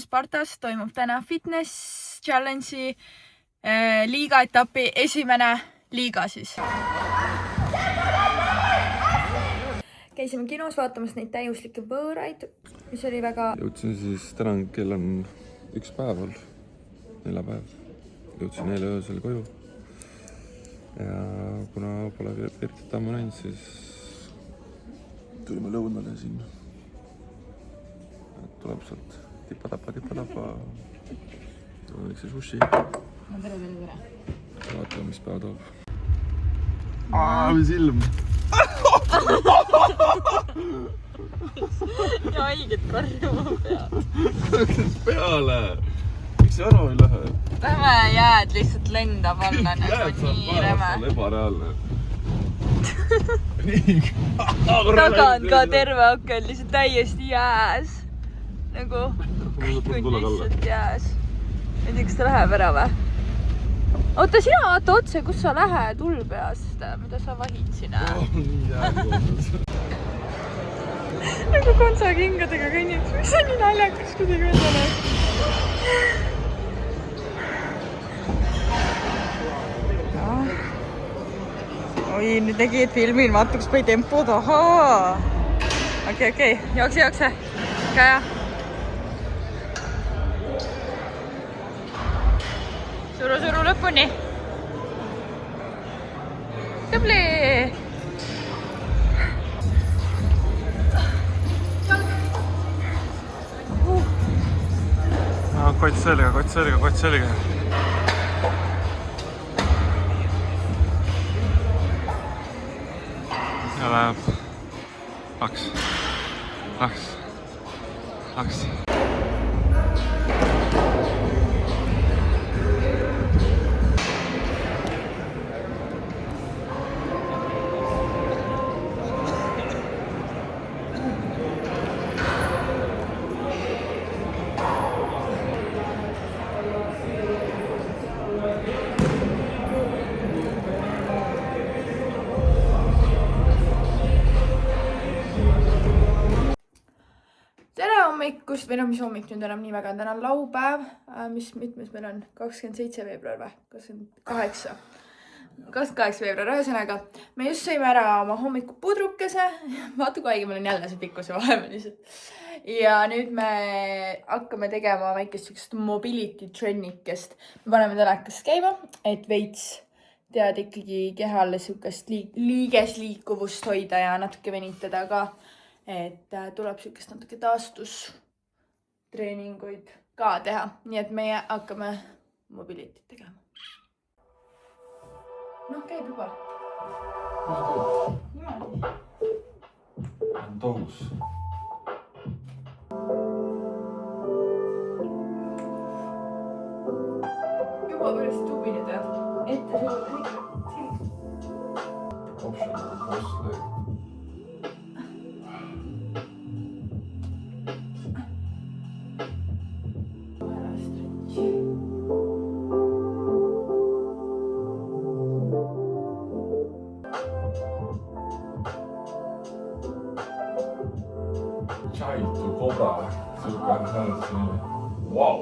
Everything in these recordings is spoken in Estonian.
Spartas toimub täna fitness challenge'i liiga etapi esimene liiga siis. Käisime kinos vaatamas neid täiuslikke võõraid, mis oli väga... Jõudsin siis täna, kell on 1 päeval, 4 päev. Jõudsin eile öösel koju. Ja kuna pole Pirtit ammu näinud, siis tulime lõunale siin. Tuleb sealt tipa-tapa. Tuleb see sushi. No tere. Vaatame, mis päev toob. Mis ilm! Ja õiget karjuma pead. Peale! Miks see aru ei lähe? Lähe jääd lihtsalt lendab alla. Jääd saab päevasel ebareaalne. Tagant ka terve aken lihtsalt täiesti jääs. Nagu lihtsalt jääs. Ei tea, kas ta läheb ära või? Oota, sina vaata otse, kus sa lähed ulbeast, mida sa vahid sina. Nagu kontsakingadega kõnnib, mis on nii naljakas kuidagi vendane. Oi, nüüd nägi, et filmil matuks põi tempod, ahaa. Okei, jookse. Käja. Suru lõpuni. Tubli! Kott selga. Ja läheb laks. Hommikust, või mis hommik nüüd enam nii väga on, täna on laupäev, mitmes meil on 27 veebruar või 28 veebruar, ühesõnaga. Me just sõime ära oma hommikupudrukese, vaata kui haige, meil on jälle see pikkuse vahepeal lihtsalt. Ja nüüd me hakkame tegema väikest sükest mobility trennikest. Me paneme telekast käima, et veits tead ikkagi kehale sükest liigesliikuvust hoida ja natuke venitada ka. Et tuleb sükest natuke taastustreeninguid ka teha. Nii et meie hakkame mobilitit tegema. Noh, käib juba. Niimoodi. On tohus. Juba päris tubi nüüd jah. Ette suurde. Option on post leg. Child to Cobra. Suuka on saanud selline. Vau!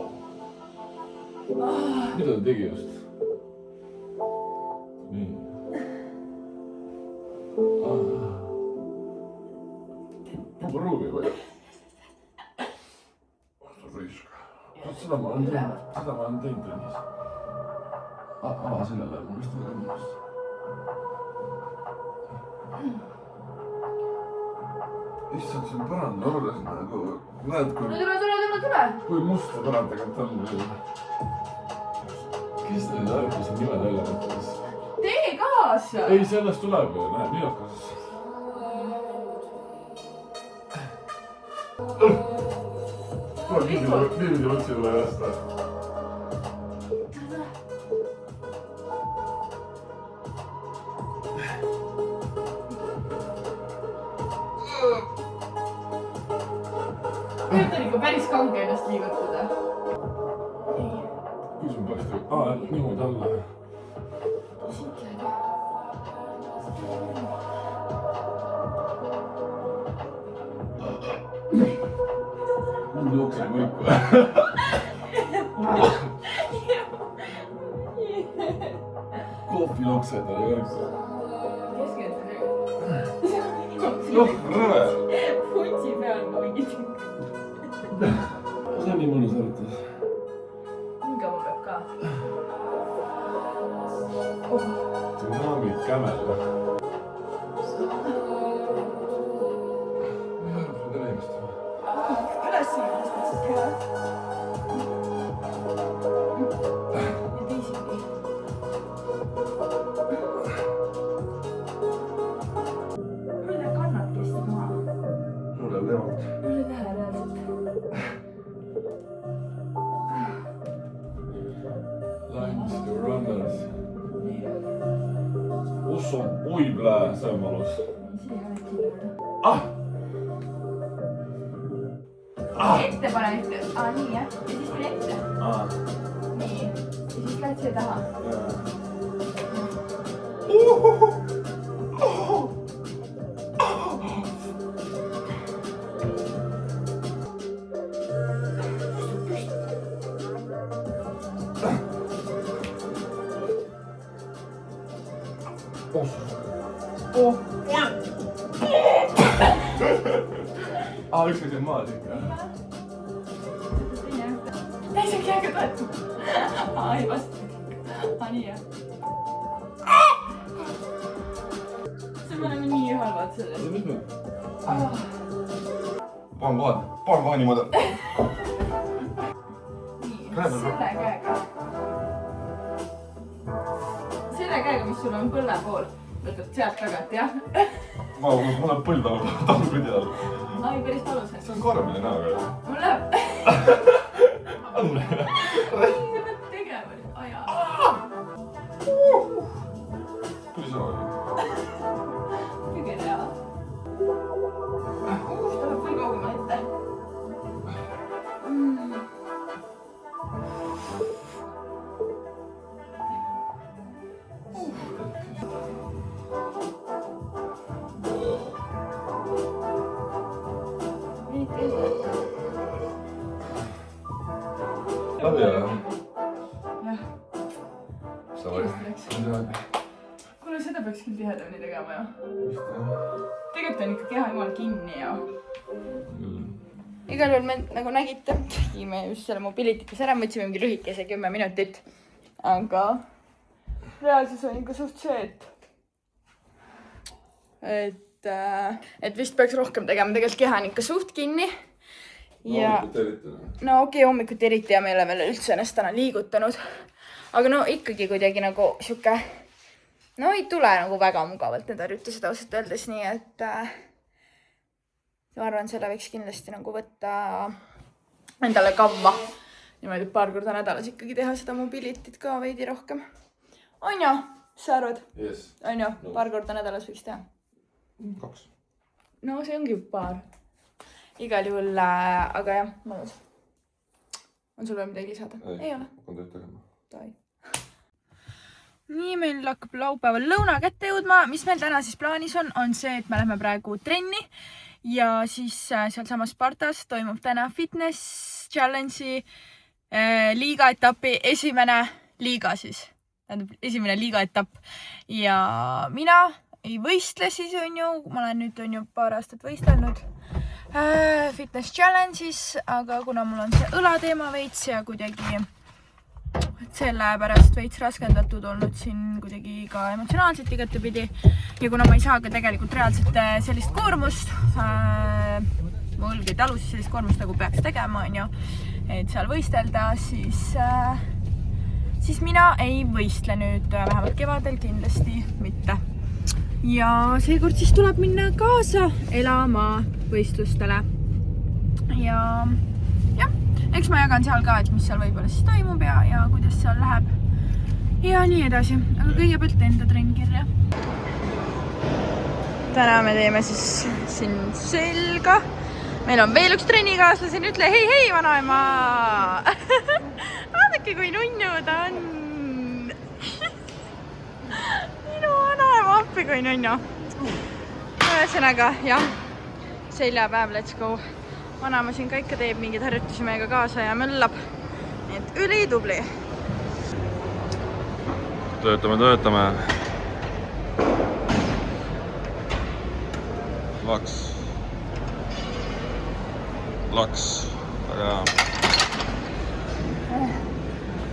Mida ta tegi just? Nii. Ruumi või? Raiska. Seda ma olen teinud trennis. Ava sellele, ma vist olen ennast. Issand, see on põrand orres nagu. Näed, Tule! kui must see põrand tegelikult on. Kes need arvus nimed välja mõtles? Tee kaasa! Ei, sellest tuleb ju, näe, nii hakkas. Niimoodi võtsi tule jästa. Nüüd on ikka päris kange ennast liigutada. Kus ma peaks teha? Niimoodi alla. mul jookseb võrku. Kohvi jookseb talle võrku. Noh, rõve. Putsi peal ma mingit. See on nii mõnus harjutus. Hinga mul peab ka. Tsunami kämel. Üles siin tõstad siis käe. Ja teisipidi. Mul läheb kannad kestid maha. Mul läheb levalt. Mul ei lähe reaalselt. Lines to runners. Kus on uiblää see on valus? See ei ole kindel. Ette pane ette. Nii jah. Ja siis mine ette. Nii. Ja siis lähed siia taha. Üks asi on maad ikka. Teise käega toetu. Ei vastu. Nii jah. See me oleme nii halvad selles. Mis nüüd? Pahan koha niimoodi. Nii, selle käega. Selle käega, mis sul on põlle pool. Võtad sealt tagant, jah? Mul on põld tagurpidi all. Ai, päris valus. See on karmine näoga. Mul läheb. Anne. Sa pead tegema nüüd. Aja. Tuli sõna oli. Kõige hea. Tuleb veel kaugemale ette. Läbi ära. Jah. Sa võid. Kuule, seda peaks küll tihedamini tegema, jah. Tegelikult on ikka keha jumala kinni, jah. Igal juhul me, nagu nägite, tegime just selle mobility'is ära, mõtlesime mingi lühikese 10 minutit. Aga reaalsus on ikka suht see, et vist peaks rohkem tegema. Tegelikult keha on ikka suht kinni. Ja no okei, hommikuti eriti ja me ei ole veel üldse ennast täna liigutanud. Aga no ikkagi kuidagi nagu siuke, no ei tule nagu väga mugavalt need harjutused ausalt öeldes, nii et ma arvan, selle võiks kindlasti nagu võtta endale kavva. Niimoodi paar korda nädalas ikkagi teha seda mobility't ka veidi rohkem. On ju, sa arvad? Yes. On ju, paar korda nädalas võiks teha? 2. No see ongi paar. Igal juhul, aga jah, mõnus. On sul veel midagi lisada? Ei ole. Hakkan tööd tegema. Tai. Nii, meil hakkab laupäeval lõuna kätte jõudma. Mis meil täna siis plaanis on see, et me lähme praegu trenni ja siis seal samas Spartas toimub täna fitness challenge'i liigaetapi esimene liiga siis. Tähendab, esimene liigaetapp. Ja mina ei võistle siis on ju, ma olen nüüd on ju paar aastat võistelnud fitness challenge'is, aga kuna mul on see õlateema veits ja kuidagi sellepärast veits raskendatud olnud siin kuidagi ka emotsionaalselt igatepidi ja kuna ma ei saa ka tegelikult reaalselt sellist koormust, mu õlg ei talu siis sellist koormust nagu peaks tegema, on ju, et seal võistelda, siis mina ei võistle nüüd, vähemalt kevadel kindlasti mitte. Ja seekord siis tuleb minna kaasa elama võistlustele. Ja jah, eks ma jagan seal ka, et mis seal võib-olla siis toimub ja kuidas seal läheb. Ja nii edasi, aga kõigepealt enda trenn kirja. Täna me teeme siis siin selga. Meil on veel üks trennikaaslasin, ütle hei, vanaema! Vaadake, kui nunnu ta on! Minu vanaema appi, kui nunnu. Ühesõnaga, jah, seljapäev, let's go. vanaema siin ka ikka teeb mingeid harjutusi meiega kaasa ja möllab. Nii et ülitubli. Töötame. Laks. Väga hea.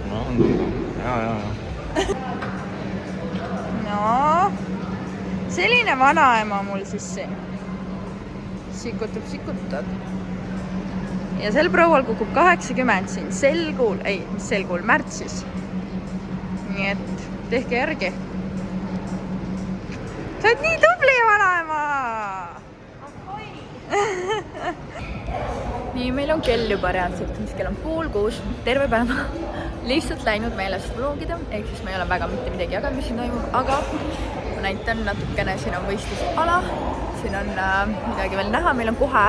No, on tulnud. Jaa. No, selline vanaema mul siis siin. Sikutad. Ja sel proual kukub 80 siin sel kuul märtsis. Nii et tehke järgi. Sa oled nii tubli, vanaema! Nii, meil on kell juba reaalselt, mis kell on 5:30, terve päeva lihtsalt läinud meelest vlogida, ehk siis ma ei ole väga mitte midagi jaganud, mis siin toimub, aga ma näitan natukene, siin on võistlusala, siin on midagi veel näha, meil on kohe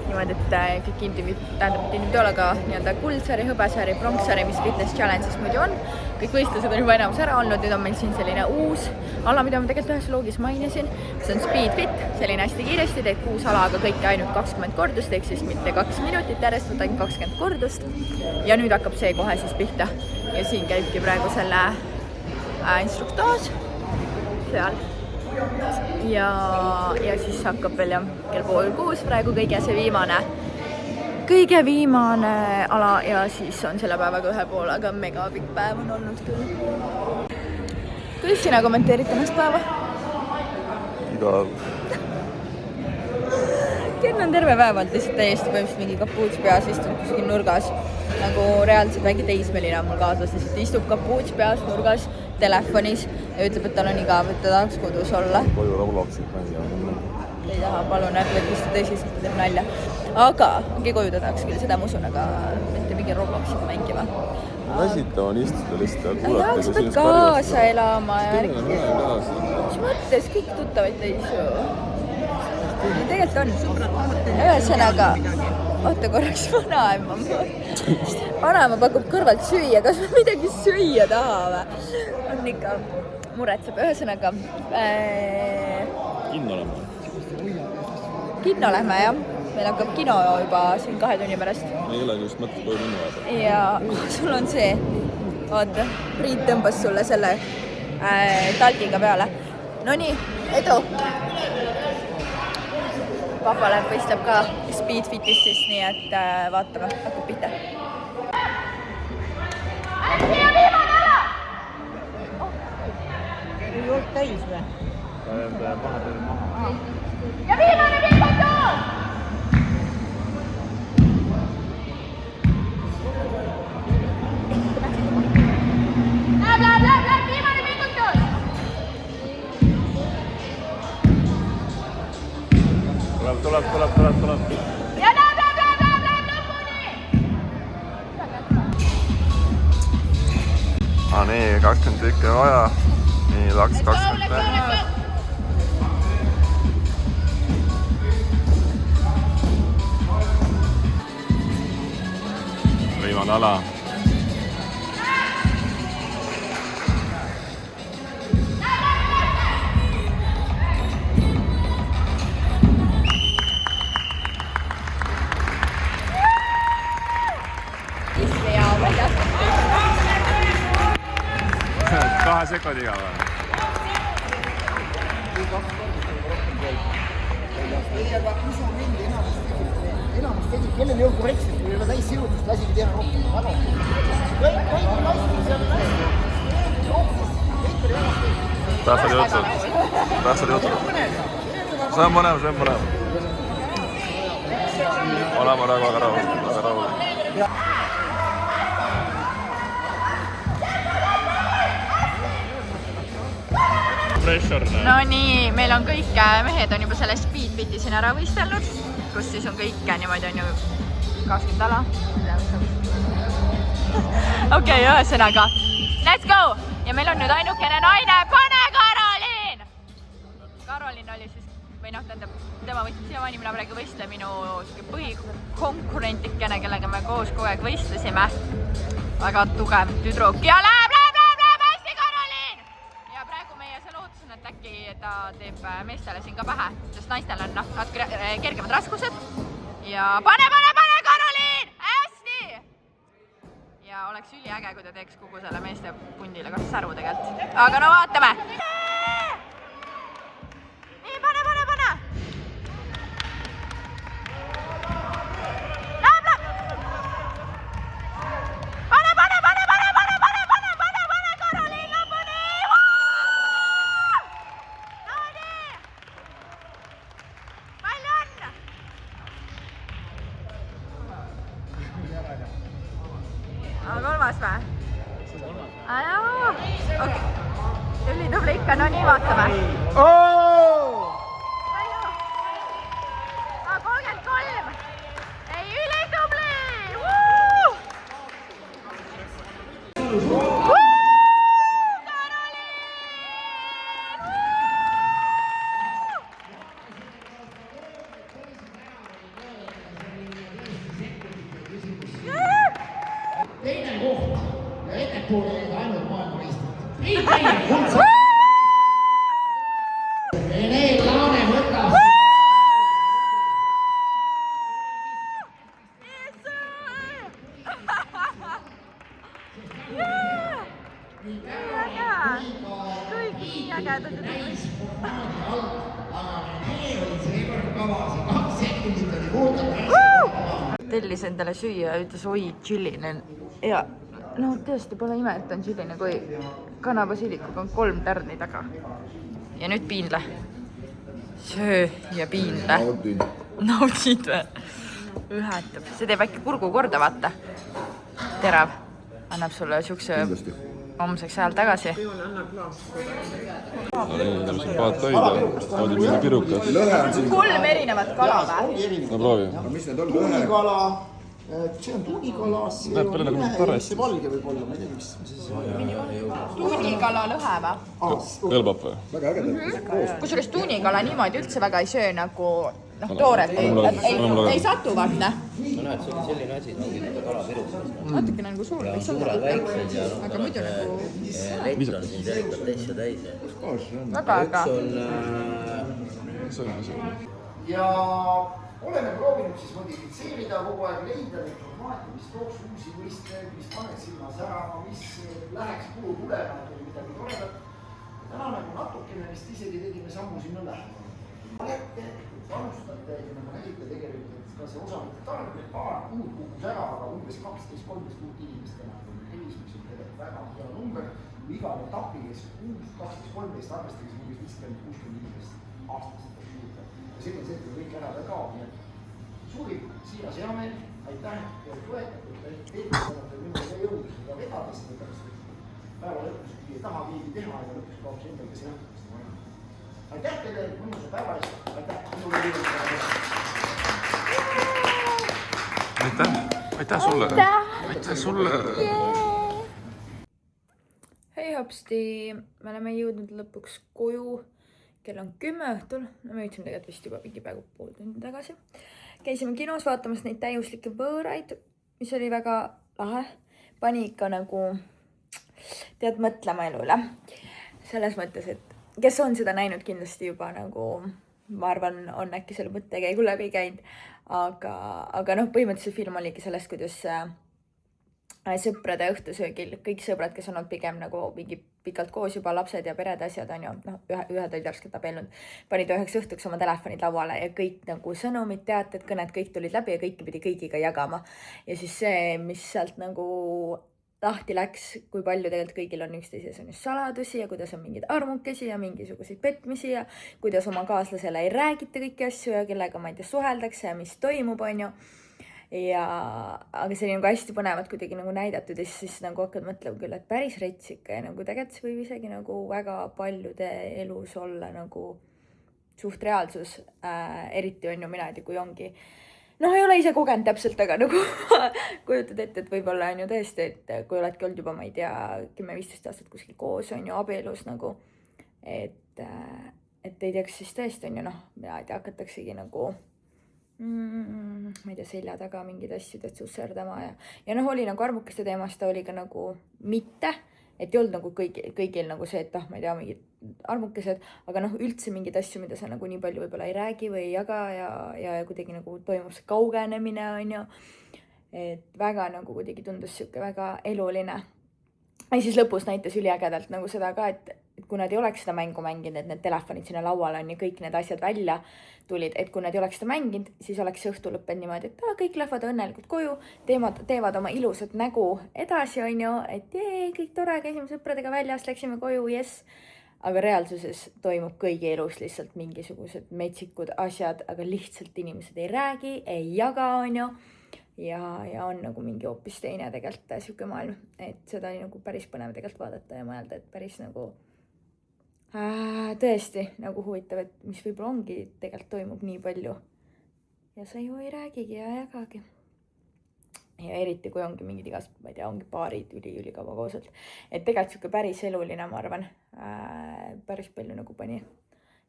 niimoodi, et kõik individuaalaga nii-öelda kuldsari, hõbesari, pronksari, mis fitness challenge'is muidu on. Kõik võistlused on juba enamus ära olnud, nüüd on meil siin selline uus ala, mida ma tegelikult ühes vlogis mainisin. See on Speed Fit, selline hästi kiiresti, teed 6 ala, aga kõike ainult 20 kordust, ehk siis mitte 2 minutit järjest, vaid ainult 20 kordust. Ja nüüd hakkab see kohe siis pihta. Ja siin käibki praegu selle instruktaaž seal. Ja siis hakkab veel kell 5:30 praegu kõige viimane ala ja siis on selle päevaga ühe poole, aga mega pikk päev on olnud küll. Kuidas sina kommenteerid tänast päeva? Igav. Ken on terve päevalt lihtsalt täiesti põhimõtteliselt mingi kapuuts peas, istub kuskil nurgas. Nagu reaalselt väike teismeline on mul kaaslas, lihtsalt istub kapuuts peas nurgas telefonis ja ütleb, et tal on igav, et ta tahaks kodus olla. Koju Robloxit mängida. Ei taha, palun, ärge vist tõsiselt teeb nalja. Aga koju ta tahaks küll, seda ma usun, aga mitte mingi Robloxit mängima. Väsitav on istuda lihtsalt. Jaa, sa pead kaasa elama ja ärge. Mis mõttes kõik tuttavaid täis ju? Tegelikult on. Ühesõnaga, oota korraks vanaema. Vanaema pakub kõrvalt süüa, kas me midagi süüa tahame? On ikka muretseb. Ühesõnaga, Kinno lähme, jah. Meil hakkab kino juba siin 2 tunni pärast. Ei ole just mõttes koju minna vaata. Ja sul on see, vaata, Priit tõmbas sulle selle talgiga peale. No nii, edu! Papa läheb võistleb ka Speed Fitis siis, nii et vaatame, hakkab pihta. Siia viimane ära! Ei olnud täis või? Ja viimane pingutus! Läheb, viimane pingutus! Tuleb. Ja läheb lõpuni! Nii, 20 tükki on vaja. Nii, laks 20 peal. Viimane ala. Kahe sekundiga või? Enamus tegi, kellel ei olnud korrektselt, kui ei ole täis sirutust, lasigi teha rohkem. Tähtsad jutud. See on põnev. Olema väga rahul. No nii, meil on kõik mehed on juba selle Speed Fiti siin ära võistelnud, kus siis on kõik niimoodi on ju 20 ala. Okei, ühesõnaga, let's go! Ja meil on nüüd ainukene naine, pane Karoliin! Karoliin oli siis, või noh, tema võistleb siiamaani, mina praegu võistlen minu põhikonkurentikene, kellega me koos kogu aeg võistlesime. Väga tugev tüdruk ja läheb! Äkki ta teeb meestele siin ka pähe, sest naistel on natuke kergemad raskused ja pane, Karoliin! Hästi! Ja oleks üliäge, kui ta teeks kogu selle meeste pundile ka säru tegelikult. Aga no vaatame! Nii, pane! Kolmas või? Okay. Üli tubli ikka, no nii vaatame. 33! Ei, üli tubli! Teine koht ja ettepoole jäid ainult maailmameistrid. Teine kutse. Rene Laane võtab. Kõik nii ägedad. Aga Rene oli seekord kavas ja 2 sekundit oli kuulda. Tellis endale süüa ja ütles, oi, tšilline. Ja no tõesti pole ime, et on tšilline, kui kanabasiilikuga on 3 tärni taga. Ja nüüd piinle. Söö ja piinle. Naudid või? Ühetab. See teeb äkki kurgu korda, vaata. Terav. Annab sulle siukse homseks hääl tagasi. Paat hoida, oli mingi pirukas. 3 erinevat kala või? No proovi. Tuunikala, see on tuunikala, see Näeb palju nagu parasti. valge võib olla, ma ei tea, mis see on. Tuunikala lõhe või? Kõlbab või? Kusjuures tuunikala niimoodi üldse väga ei söö nagu tooret. Ei satu vaata. No näed, see oli selline asi, ongi nende kalapirukad. Natukene nagu suur võiks olla. Suured väiksed ja Aga muidu nagu lett on siin tegelikult täis ja täis. väga aga. Üks on Ja oleme proovinud siis modifitseerida, kogu aeg leida neid formaati, mis tooks uusi mõisteid, mis paneks silma särama, mis läheks kuhu tulema, et oli midagi toredat. Täna nagu natukene vist isegi tegime sammu sinna lähemale. Olete, panustate ja nagu nägite tegelikult, et ka see osalike tarbimine paar kuud kukkus ära, aga umbes 12-13 kuud inimestena helis, mis on tegelikult väga hea number. Kui iga etapi, kes 12-13 arvestades umbes 50-60 inimest aastast. Ja see on see, et kõik ära ei kao, nii et suurim siiras heameel, aitäh, et toetatud, et teetakse minule jõudus ja vedades, sellepärast et päeva lõpus ei taha keegi teha ja lõpus kaoks endal, kes jõudust vaja. Aitäh teile mõnusa päeva eest, aitäh, minule jõudus. Aitäh sulle! Aitäh sulle! Hei hopsti, me oleme jõudnud lõpuks koju. Kell on 10 õhtul, no me jõudsime tegelikult vist juba mingi peaaegu pool tundi tagasi. Käisime kinos vaatamas neid täiuslikke võõraid, mis oli väga lahe. Pani ikka nagu, tead, mõtlema elule. Selles mõttes, et kes on seda näinud kindlasti juba nagu, ma arvan, on äkki selle mõttekäigu läbi käinud. Aga noh, põhimõtteliselt film oligi sellest, kuidas sõprade õhtusöögil, kõik sõbrad, kes on olnud pigem nagu mingi pikalt koos juba, lapsed ja pered asjad on ju, noh, ühed olid värskelt abiellunud, panid 9 õhtuks oma telefonid lauale ja kõik nagu sõnumid, teated, kõned, kõik tulid läbi ja kõiki pidi kõigiga jagama. Ja siis see, mis sealt nagu lahti läks, kui palju tegelikult kõigil on üksteises on just saladusi ja kuidas on mingeid armukesi ja mingisuguseid petmisi ja kuidas oma kaaslasele ei räägita kõiki asju ja kellega, ma ei tea, suheldakse ja mis toimub, on ju. Aga see oli nagu hästi põnevat kuidagi nagu näidatud ja siis nagu hakkad mõtlema küll, et päris rets ikka ja nagu tegelikult see võib isegi nagu väga paljude elus olla nagu suht reaalsus, eriti on ju mina ei tea, kui ongi noh, ei ole ise kogenud täpselt, aga nagu kujutad ette, et võib-olla on ju tõesti, et kui oledki olnud juba, ma ei tea, 10-15 aastat kuskil koos on ju abielus nagu, et ei teaks siis tõesti on ju noh, mina ei tea, hakataksegi nagu ma ei tea, selja taga mingeid asju tead susserdama ja noh, oli nagu armukeste teemast, ta oli ka nagu mitte et ei olnud nagu kõigil nagu see, et ma ei tea, mingid armukesed, aga noh, üldse mingeid asju, mida sa nagu nii palju võib-olla ei räägi või ei jaga ja kuidagi nagu toimub see kaugenemine, on ju. Et väga nagu kuidagi tundus sihuke väga eluline. Ja siis lõpus näitas üliägedalt nagu seda ka, et kui nad ei oleks seda mängu mänginud, et need telefonid sinna lauale on ja kõik need asjad välja tulid, et kui nad ei oleks seda mänginud, siis oleks see õhtu lõppenud niimoodi, et kõik lähevad õnnelikult koju, teevad oma ilusat nägu edasi, on ju, et kõik tore, käisime sõpradega väljas, läksime koju, jess. Aga reaalsuses toimub kõigi elus lihtsalt mingisugused metsikud asjad, aga lihtsalt inimesed ei räägi, ei jaga, on ju. Ja on nagu mingi hoopis teine tegelikult siuke maailm, et seda oli nagu päris põnev tegelikult vaadata ja mõelda, et päris nagu tõesti nagu huvitav, et mis võib-olla ongi tegelikult toimub nii palju ja sa ju ei räägigi ja jagagi. Ja eriti kui ongi mingid igast, ma ei tea, ongi paarid ülikaua koosalt, et tegelikult siuke päris eluline, ma arvan, päris palju nagu pani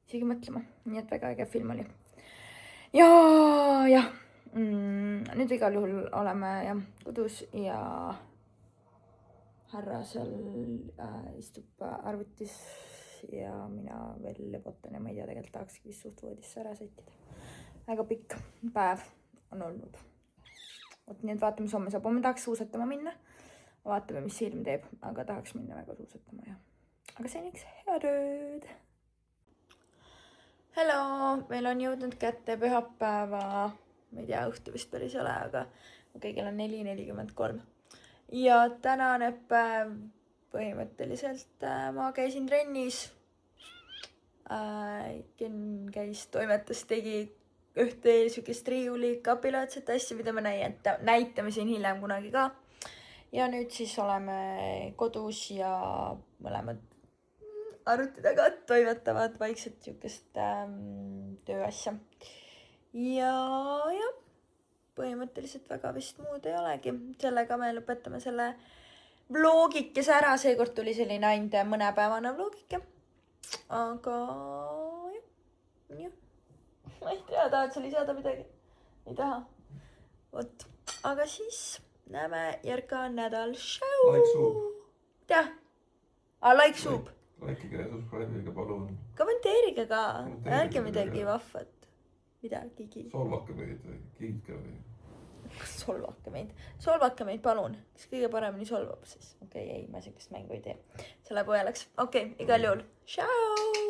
isegi mõtlema, nii et väga äge film oli. Ja nüüd igal juhul oleme kodus ja härra seal istub arvutis ja mina veel lebotan ja ma ei tea, tegelikult tahakski vist suht voodisse ära sõitida. Väga pikk päev on olnud. Nii et vaatame, mis homme saab. Homme tahaks suusatama minna. Vaatame, mis silm teeb, aga tahaks minna väga suusatama. Ja. Aga seniks head ööd! Hello! Meil on jõudnud kätte pühapäeva. Ma ei tea, õhtu vist päris ole, aga kõigil on 4:43. Ja tänane päev põhimõtteliselt ma käisin trennis. Ken käis, toimetas, tegi ühte sükest riiuli kapilaadset asja, mida me näitame siin hiljem kunagi ka. Ja nüüd siis oleme kodus ja mõlemad arvuti taga toimetavad vaikselt sükest tööasja. Ja põhimõtteliselt väga vist muud ei olegi. Sellega me lõpetame selle vlogikese ära. Seekord tuli selline ainult mõnepäevane vlogike. Aga jah. Ma ei tea, tahad sa lisada midagi? Ei taha. Vot. Aga siis näeme järgmine nädal. Tšau! Like suub. Mida? Like suub. Likeige ja subscribe'iga palun. Kommenteerige ka. Ärge midagi vahvat. Midagi. Solvake meid või kiitke või? Solvake meid, palun. Kes kõige paremini solvab siis? Okei, ei, ma sellist mängu ei tee. Selle poja läks. Okei, igal juhul. Tšau!